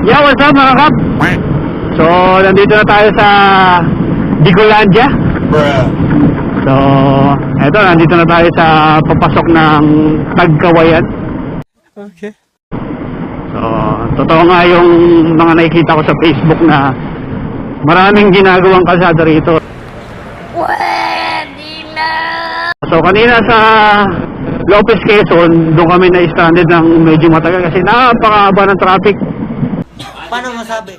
Yo, what's up mga kap? So, nandito na tayo sa Bicolandia. So, eto, nandito na tayo sa papasok ng Tagkawayan. Okay. So, totoo nga yung mga nakikita ko sa Facebook na maraming ginagawang kalsada rito. Pwede na! So, kanina sa Lopez Quezon, doon kami na-stranded ng medyo matagal kasi napakahaba ng traffic. Paano masabi?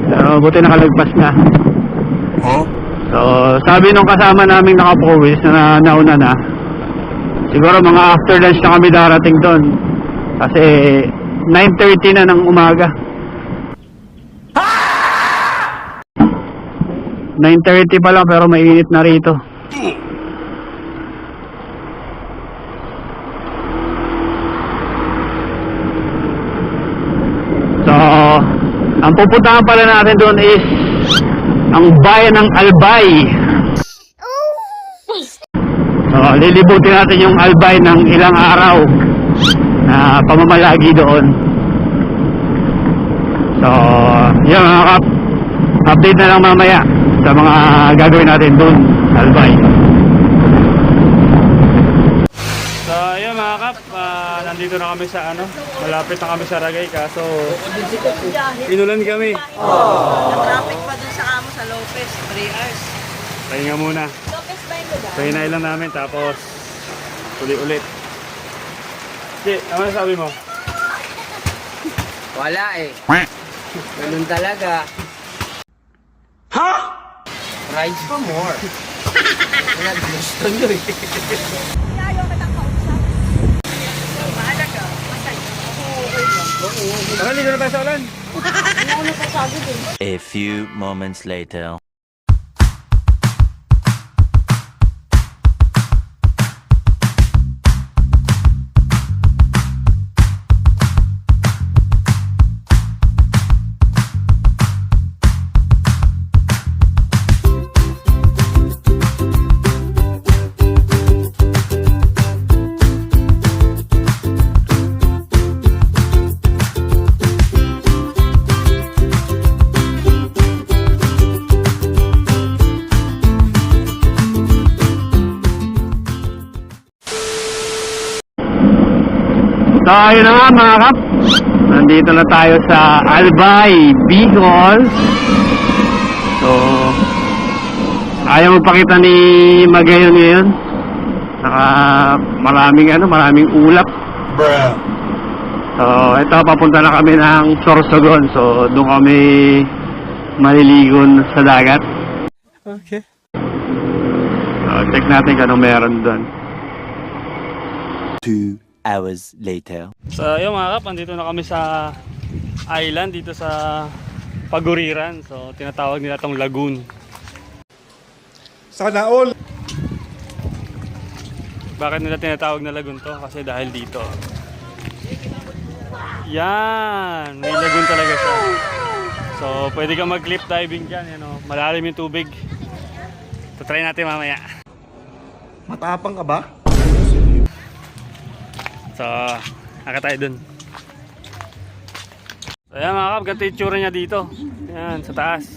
Pero buti nakalagpas na. So, sabi nung kasama naming nakapowis na nauna na, siguro mga after lunch na kami darating doon. Kasi 9:30 na ng umaga. 9:30 pa lang pero mainit na rito. So, ang pupuntahan pala natin doon is ang bayan ng Albay. So, lilibutin natin yung Albay ng ilang araw na pamamalagi doon. So, yun mga kap, update na lang mamaya sa mga gagawin natin doon, Albay. So, yun mga kap, nandito na kami sa malapit na kami sa Ragay, kaso inulan kami. Na-traffic pa dun sa amo sa Lopez, 3 hours. Pahinga muna. Lopez ba yung lugar? Pahinay lang namin tapos ulit. Sige, ano sabi mo? Wala eh. Ganun talaga. Ha? Price pa more. Wala gusto nyo eh. Ayaw ka ng kausap. Bahala ka. Masay. Tara, dito na tayo sa ulan. A few moments later. So, ayun na nga mga kap. Nandito na tayo sa Albay, Bicol. So, ayaw magpakita ni Magayon ngayon. Saka maraming ulap. So, ito, papunta na kami ng Sorsogon. So, doon kami maliligon sa dagat. Okay. So, check natin kung anong meron doon. 2 hours later. So yun mga kap, andito na kami sa island dito sa Paguriran. So tinatawag nila tong lagoon. Sana all. Bakit nila tinatawag na lagoon to? Kasi dahil dito. Yan, may lagoon talaga siya. So pwede kang mag cliff diving dyan, malalim yung tubig. So try natin mamaya. Matapang ka ba? So, naka tayo dun. So, ayan mga kap, ganito yung tsura niya dito. Ayan, sa taas.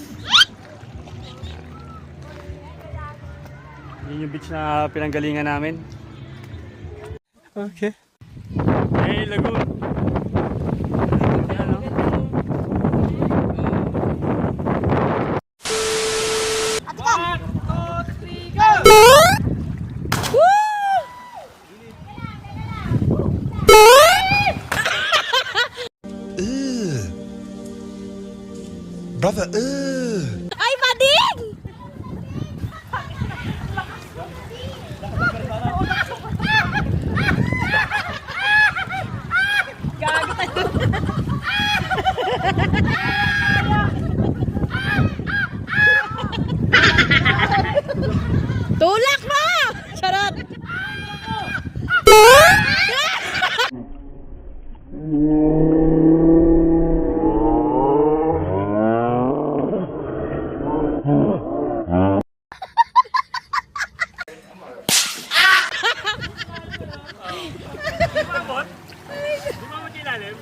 Yun yung beach na pinanggalingan namin. Okay. Hey, lagoon. Ayan, no? Brother, Ay, pading! Tulak mo! Charot!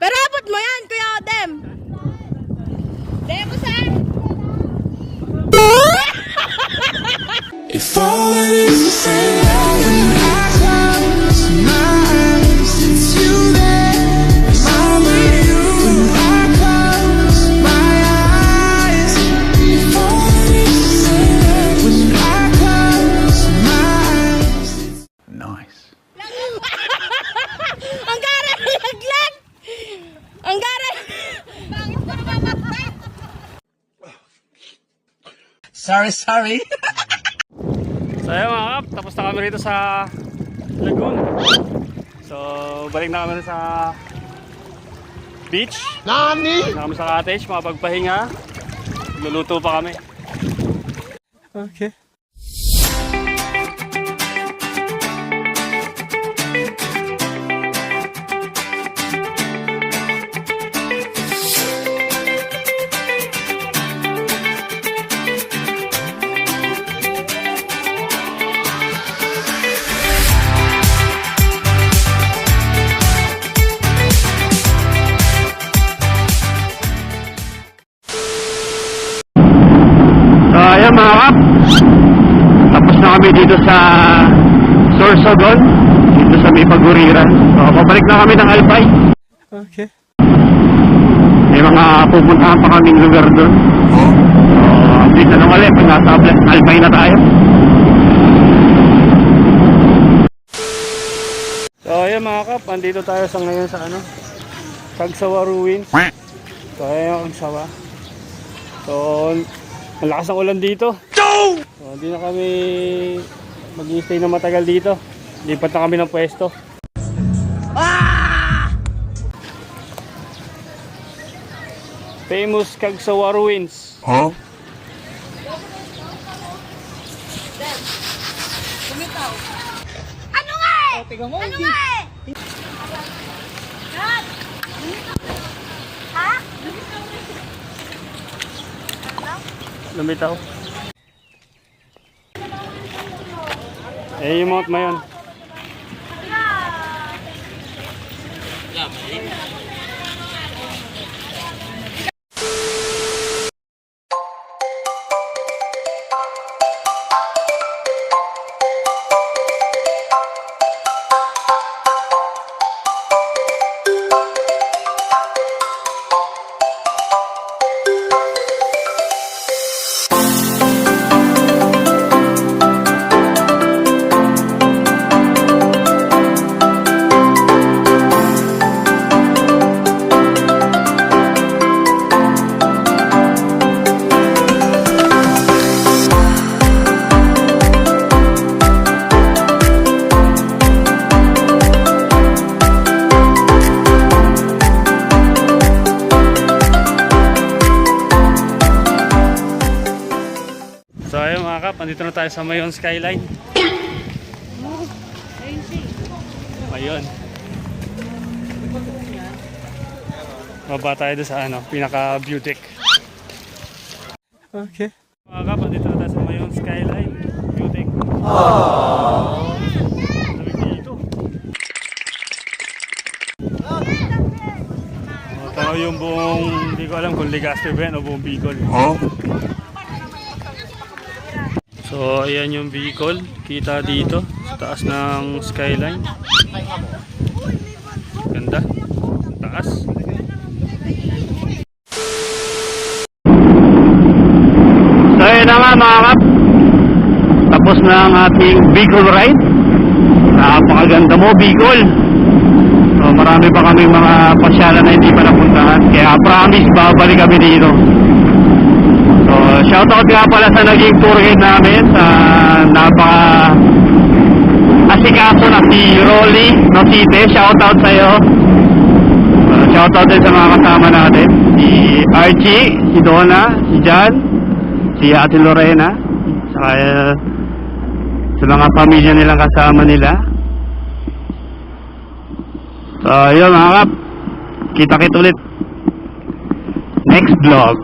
Pero abot mo yan, Kuya Odem. all it is to say that when I close my eyes, it's you there, it's only you. When I close my eyes, it's all it is to say that when I close my eyes. Nice. Ang gara nilaglag! Ang gara! Sorry. So ayun mga kap, tapos na kami rito sa lagoon. So balik na kami sa beach. Nani? Balik na kami sa cottage, makapagpahinga. Luluto pa kami. Okay. So ayan mga kap, tapos na kami dito sa Sorsogon, dito sa may Paguriran. So pabalik na kami ng Albay. Okay. May mga pupuntahan pa kaming lugar doon. So dito na ulit, pag nasa Albay na tayo. So ayan mga kap, andito tayo sa ngayon sa Cagsawa Ruins. So ayan yung Cagsawa. So ang lakas ng ulan dito. So, hindi na kami mag-i-stay na matagal dito. Lipat na kami ng pwesto. Famous Cagsawa Ruins. Huh? Ano nga eh? Ano nga eh? Dad! Ha? Lumitaw. Eh, yung Mount Mayon. So ayun mga kap, andito na tayo sa Mayon Skyline. Mayon. Baba tayo doon sa pinaka view deck. Okay. Mga kap, andito na tayo sa Mayon Skyline view deck. Lamig dito. Tanaw yung buong, hindi ko alam kung Legazpi ba yan o buong Bicol. Huh? So ayan yung Bicol, kita dito sa taas ng skyline. Ganda, taas. So ayan na nga mga kap, tapos na ang ating Bicol ride. Napakaganda mo Bicol. So marami pa kami mga pasyalan na hindi pa napuntahan, kaya promise babalik kami dito. So, shoutout nga pala sa naging tour guide namin sa asikaso na si Rolly Nosite. Shoutout sa'yo. Shoutout din sa mga kasama natin. Si Archie, si Donna, si Jan, si Ate Lorena, saka sa mga pamilya nilang kasama nila. So, yun mga kap. Kita-kit ulit. Next vlog.